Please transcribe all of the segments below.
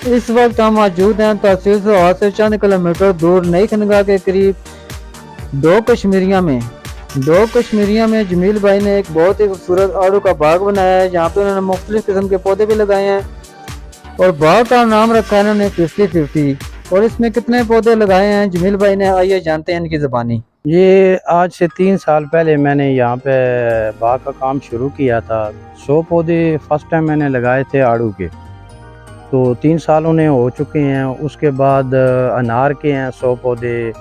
इस वक्त हम मौजूद हैं तहसील सोहाग से चंद किलोमीटर दूर नई खनगाह के करीब दो कश्मीरिया में जमील भाई ने एक बहुत ही खूबसूरत आड़ू का बाग बनाया है, जहाँ पे उन्होंने मुख्तलिफ किस्म के पौधे भी लगाए हैं और बाग का नाम रखा है इन्होंने 50-50। और इसमें कितने पौधे लगाए हैं जमील भाई ने, आइए जानते हैं इनकी ज़बानी। ये आज से 3 साल पहले मैंने यहाँ पे बाग का काम शुरू किया था। 100 पौधे फर्स्ट टाइम मैंने लगाए थे आड़ू के, तो 3 साल उन्हें हो चुके हैं। उसके बाद अनार के हैं 100 पौधे,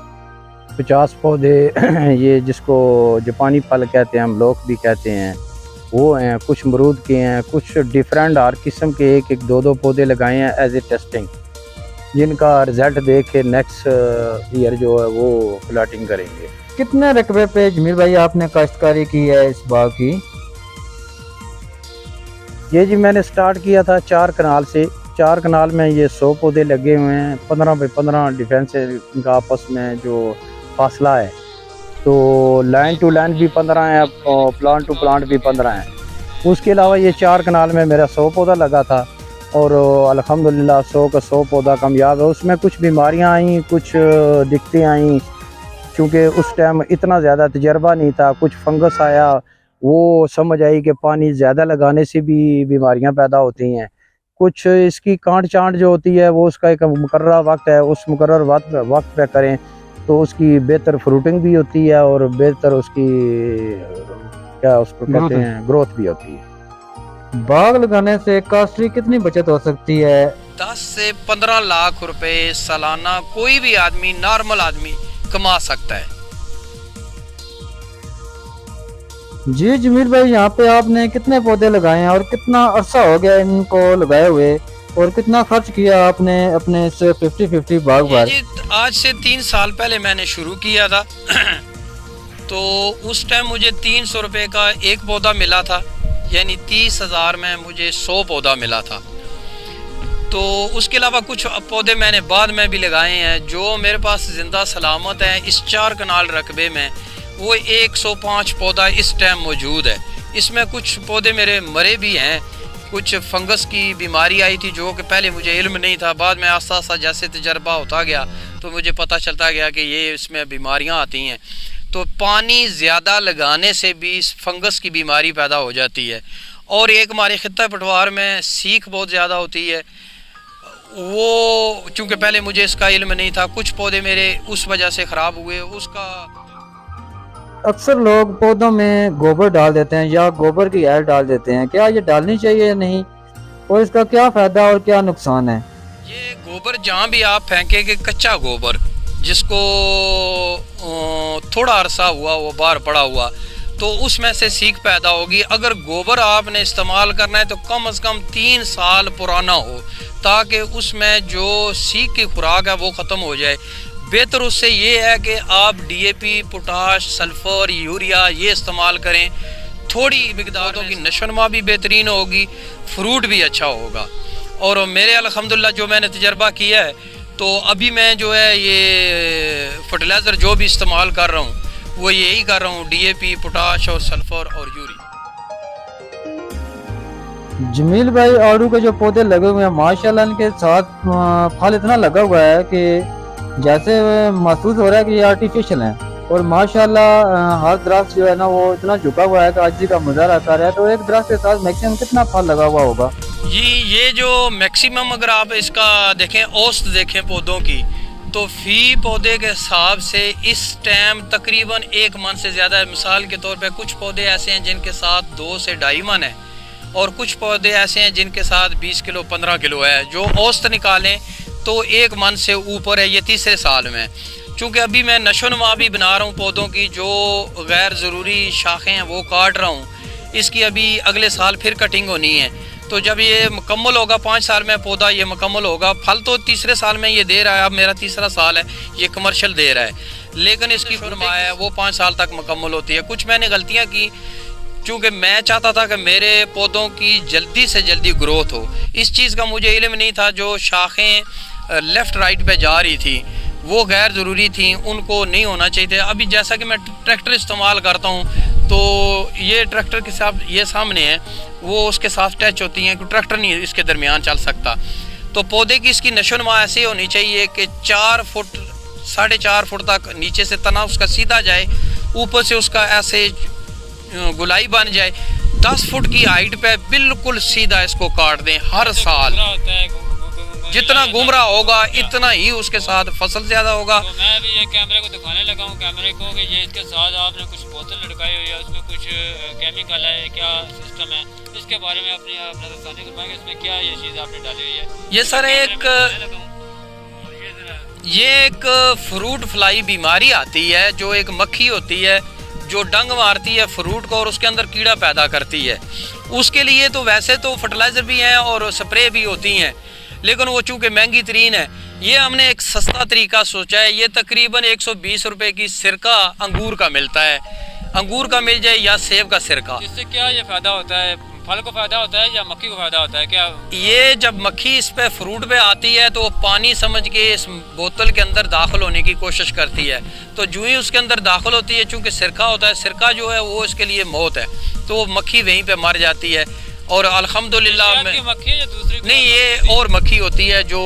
50 पौधे ये जिसको जापानी फल कहते हैं, हम लोग भी कहते हैं, वो हैं। कुछ अमरूद के हैं, कुछ डिफरेंट हर किस्म के एक एक दो पौधे लगाए हैं एज ए टेस्टिंग, जिनका रिजल्ट देख के नेक्स्ट ईयर जो है वो प्लाटिंग करेंगे। कितने रकबे पे जमील भाई आपने काश्तकारी की है इस बाग की? ये जी मैंने स्टार्ट किया था 4 कनाल से। 4 कनाल में ये 100 पौधे लगे हुए हैं, 15 बाई 15 डिफेंस है इनका आपस में जो फासला है। तो लाइन टू लाइन भी 15 है, प्लांट टू प्लांट भी 15 है। उसके अलावा ये 4 कनाल में मेरा 100 पौधा लगा था और अल्हम्दुलिल्लाह 100 का 100 पौधा कामयाब है। उसमें कुछ बीमारियां आई, कुछ दिक्कतें आई, क्योंकि उस टाइम इतना ज़्यादा तजर्बा नहीं था। कुछ फंगस आया, वो समझ आई कि पानी ज़्यादा लगाने से भी बीमारियां पैदा होती हैं। कुछ इसकी कांट चांट जो होती है वो उसका एक मुकर्रर वक्त है, उस मुकर्रर वक्त पे करें तो उसकी बेहतर फ्रूटिंग भी होती है और बेहतर उसकी क्या उसको कहते हैं ग्रोथ भी होती है। बाग लगाने से कास्टली कितनी बचत हो सकती है? 10 से 15 लाख रुपए सालाना कोई भी आदमी, नॉर्मल आदमी कमा सकता है। जी जमील भाई, यहाँ पे आपने कितने पौधे लगाए हैं और कितना अरसा हो गया इनको लगाए हुए और कितना खर्च किया आपने अपने इस 50-50 बाग पर? आज से 3 साल पहले मैंने शुरू किया था तो उस टाइम मुझे 300 रुपये का एक पौधा मिला था, यानी 30,000 में मुझे 100 पौधा मिला था। तो उसके अलावा कुछ पौधे मैंने बाद में भी लगाए हैं जो मेरे पास जिंदा सलामत हैं। इस 4 कनाल रकबे में वो 105 पौधा इस टाइम मौजूद है। इसमें कुछ पौधे मेरे मरे भी हैं, कुछ फंगस की बीमारी आई थी जो कि पहले मुझे इल्म नहीं था। बाद में आस्ता आस्ता जैसे तजर्बा होता गया तो मुझे पता चलता गया कि ये इसमें बीमारियां आती हैं। तो पानी ज़्यादा लगाने से भी फंगस की बीमारी पैदा हो जाती है। और एक हमारे खित्ता पटवार में सीख बहुत ज़्यादा होती है, वो चूँकि पहले मुझे इसका इल्म नहीं था, कुछ पौधे मेरे उस वजह से ख़राब हुए। उसका अक्सर लोग पौधों में गोबर डाल देते हैं या गोबर की ऐड डाल देते हैं, क्या ये डालनी चाहिए या नहीं, और इसका क्या फ़ायदा और क्या नुकसान है? ये गोबर जहाँ भी आप फेंकेंगे, कच्चा गोबर जिसको थोड़ा अरसा हुआ वो बाहर पड़ा हुआ, तो उसमें से सीख पैदा होगी। अगर गोबर आपने इस्तेमाल करना है तो कम से कम 3 साल पुराना हो, ताकि उसमें जो सीख की खुराक है वो ख़त्म हो जाए। बेहतर उससे ये है कि आप DAP, पोटाश, सल्फ़र, यूरिया ये इस्तेमाल करें। थोड़ी मिकदारों की नशोनुमा भी बेहतरीन होगी, फ्रूट भी अच्छा होगा। और मेरे अल्हम्दुलिल्लाह जो मैंने तजर्बा किया है, तो अभी मैं जो है ये फर्टिलाइज़र जो भी इस्तेमाल कर रहा हूँ वो यही कर रहा हूँ, DAP, पोटाश और सल्फ़र और यूरिया। जमील भाई, आड़ू के जो पौधे लगे हुए हैं माशाल्लाह, इनके साथ फल इतना लगा हुआ है कि जैसे महसूस हो रहा है कि ये आर्टिफिशियल है। और माशाल्लाह हर दरख्त जो है ना वो इतना झुका हुआ है कि आजी का मुजाहरा कर रहा है। तो एक दरख्त के साथ मैक्सिमम कितना फल लगा हुआ होगा? जी ये जो मैक्सिमम अगर आप इसका देखें, औसत देखें पौधों की, तो फी पौधे के हिसाब से इस टाइम तकरीबन 1 मन से ज़्यादा है। मिसाल के तौर पे कुछ पौधे ऐसे हैं जिनके साथ 2 से 2.5 मन है, और कुछ पौधे ऐसे हैं जिनके साथ 20 किलो 15 किलो है। जो औसत निकालें तो 1 मन से ऊपर है ये तीसरे साल में। चूँकि अभी मैं नशोनुमा भी बना रहा हूँ पौधों की, जो गैर ज़रूरी शाखें हैं वो काट रहा हूँ। इसकी अभी अगले साल फिर कटिंग होनी है। तो जब ये मुकम्मल होगा, 5 साल में पौधा ये मुकम्मल होगा, फल तो तीसरे साल में ये दे रहा है। अब मेरा तीसरा साल है, ये कमर्शियल दे रहा है, लेकिन इसकी फरमाया है वो 5 साल तक मुकम्मल होती है। कुछ मैंने गलतियाँ की, चूँकि मैं चाहता था कि मेरे पौधों की जल्दी से जल्दी ग्रोथ हो। इस चीज़ का मुझे इल्म नहीं था। जो शाखें लेफ़्ट राइट पे जा रही थी वो गैर ज़रूरी थी, उनको नहीं होना चाहिए थे। अभी जैसा कि मैं ट्रैक्टर इस्तेमाल करता हूँ, तो ये ट्रैक्टर के साथ ये सामने है, वो उसके साथ टच होती हैं, ट्रैक्टर नहीं इसके दरमियान चल सकता। तो पौधे की इसकी नशोनुमा ऐसी होनी चाहिए कि 4 फुट 4.5 फुट तक नीचे से तना उसका सीधा जाए, ऊपर से उसका ऐसे गुलाई बन जाए। 10 फुट की हाइट पे बिल्कुल सीधा इसको काट दें हर साल। जितना गुमराह होगा इतना ही उसके साथ फसल ज्यादा होगा। तो मैं भी ये कैमरे को दिखाने लगा हूँ कैमरे को कि ये इसके साथ आपने कुछ बोतल लटकाई हुई है, उसमें कुछ केमिकल है, क्या सिस्टम है, इसके बारे में अपनी आप नजरसानी करवाएंगे, इसमें क्या ये चीज़ आपने डाली हुई है? ये सर एक फ्रूट फ्लाई बीमारी आती है, जो एक मक्खी होती है जो डंग मारती है फ्रूट को और उसके अंदर कीड़ा पैदा करती है। उसके लिए तो वैसे तो फर्टिलाइज़र भी हैं और स्प्रे भी होती हैं, लेकिन वो चूँकि महंगी तरीन है, ये हमने एक सस्ता तरीका सोचा है। ये तकरीबन 120 रुपए की सिरका अंगूर का मिलता है, अंगूर का मिल जाए या सेब का सिरका। इससे क्या ये फ़ायदा होता है? फल को फ़ायदा होता है या मक्खी को फ़ायदा होता है क्या? ये जब मक्खी इस पे फ्रूट पे आती है तो वो पानी समझ के इस बोतल के अंदर दाखिल होने की कोशिश करती है, तो जो ही उसके अंदर दाखिल होती है, चूँकि सिरका होता है, सिरका जो है वो इसके लिए मौत है, तो वो मक्खी वहीं पे मर जाती है। और अल्हम्दुलिल्लाह मक्खी या दूसरी नहीं, ये और मक्खी होती है जो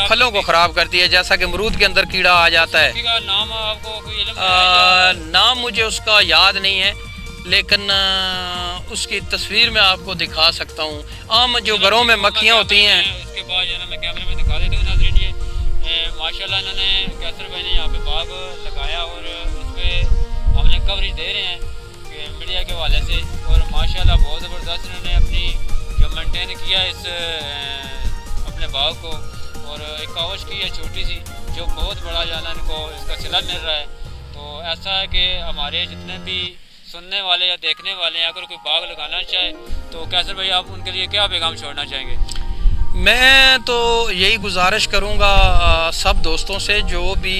फलों को ख़राब करती है, जैसा कि अमरूद के अंदर कीड़ा आ जाता है। नाम आपको कोई इल्म है? नाम मुझे उसका याद नहीं है, लेकिन उसकी तस्वीर मैं आपको दिखा सकता हूँ। आम जो घरों में मक्खियाँ होती हैं, उसके बाद जो है मैं कैमरे में दिखा देता हूँ नाज़रीन। ये माशाल्लाह इन्होंने कैसर भाई ने यहाँ पे बाग लगाया और उस पर हमने कवरेज दे रहे हैं कि मीडिया के हवाले से, और माशाल्लाह बहुत ज़बरदस्त इन्होंने अपनी जो मेंटेन किया इस अपने बाग को, और एक कावश की है छोटी सी, जो बहुत बड़ा जो है ना इनको इसका सिला मिल रहा है। तो ऐसा है कि हमारे जितने भी सुनने वाले या देखने वाले हैं, अगर कोई बाग लगाना चाहे तो कैसर भाई आप उनके लिए क्या पैगाम छोड़ना चाहेंगे? मैं तो यही गुजारिश करूँगा सब दोस्तों से, जो भी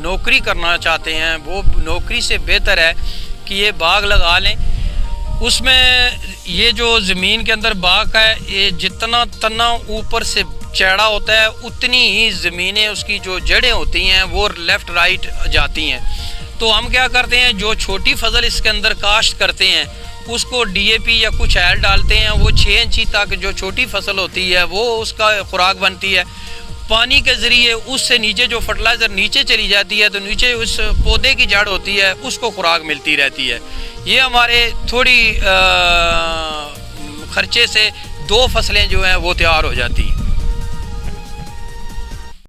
नौकरी करना चाहते हैं, वो नौकरी से बेहतर है कि ये बाग लगा लें। उसमें ये जो ज़मीन के अंदर बाग है, ये जितना तना ऊपर से चौड़ा होता है उतनी ही ज़मीनें उसकी जो जड़ें होती हैं वो लेफ़्ट राइट जाती हैं। तो हम क्या करते हैं, जो छोटी फसल इसके अंदर काश्त करते हैं उसको DAP या कुछ ऐड डालते हैं, वो 6 इंची तक जो छोटी फसल होती है वो उसका खुराक बनती है। पानी के ज़रिए उससे नीचे जो फर्टिलाइज़र नीचे चली जाती है, तो नीचे उस पौधे की जड़ होती है उसको खुराक मिलती रहती है। ये हमारे थोड़ी खर्चे से 2 फसलें जो हैं वो तैयार हो जाती हैं।